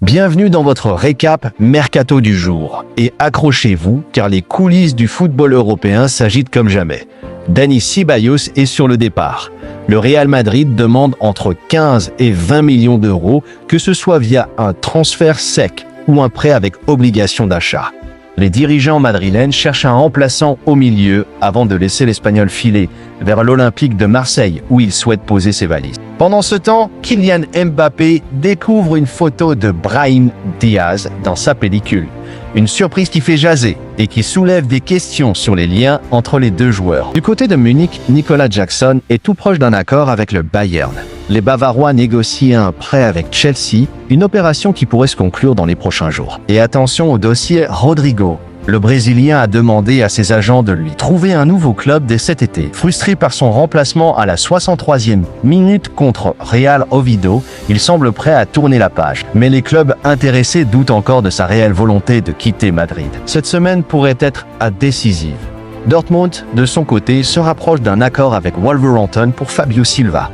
Bienvenue dans votre récap Mercato du jour. Et accrochez-vous, car les coulisses du football européen s'agitent comme jamais. Dani Ceballos est sur le départ. Le Real Madrid demande entre 15 et 20 millions d'euros, que ce soit via un transfert sec ou un prêt avec obligation d'achat. Les dirigeants madrilènes cherchent un remplaçant au milieu avant de laisser l'Espagnol filer vers l'Olympique de Marseille où il souhaite poser ses valises. Pendant ce temps, Kylian Mbappé découvre une photo de Brahim Diaz dans sa pellicule. Une surprise qui fait jaser et qui soulève des questions sur les liens entre les deux joueurs. Du côté de Munich, Nicolas Jackson est tout proche d'un accord avec le Bayern. Les Bavarois négocient un prêt avec Chelsea, une opération qui pourrait se conclure dans les prochains jours. Et attention au dossier Rodrigo. Le Brésilien a demandé à ses agents de lui trouver un nouveau club dès cet été. Frustré par son remplacement à la 63e minute contre Real Oviedo, il semble prêt à tourner la page. Mais les clubs intéressés doutent encore de sa réelle volonté de quitter Madrid. Cette semaine pourrait être décisive. Dortmund, de son côté, se rapproche d'un accord avec Wolverhampton pour Fabio Silva.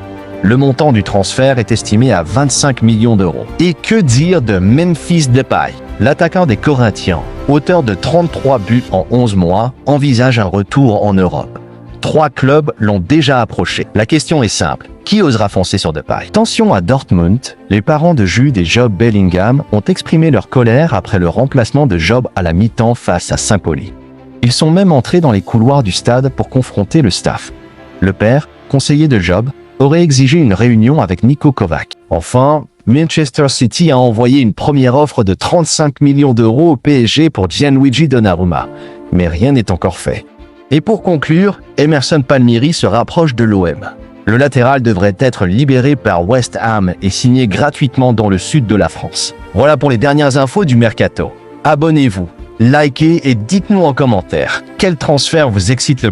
Le montant du transfert est estimé à 25 millions d'euros. Et que dire de Memphis Depay? L'attaquant des Corinthians, auteur de 33 buts en 11 mois, envisage un retour en Europe. 3 clubs l'ont déjà approché. La question est simple. Qui osera foncer sur Depay? Attention à Dortmund, les parents de Jude et Job Bellingham ont exprimé leur colère après le remplacement de Job à la mi-temps face à Saint-Pauli. Ils sont même entrés dans les couloirs du stade pour confronter le staff. Le père, conseiller de Job, aurait exigé une réunion avec Niko Kovac. Enfin, Manchester City a envoyé une première offre de 35 millions d'euros au PSG pour Gianluigi Donnarumma. Mais rien n'est encore fait. Et pour conclure, Emerson Palmieri se rapproche de l'OM. Le latéral devrait être libéré par West Ham et signé gratuitement dans le sud de la France. Voilà pour les dernières infos du Mercato. Abonnez-vous, likez et dites-nous en commentaire quel transfert vous excite le plus.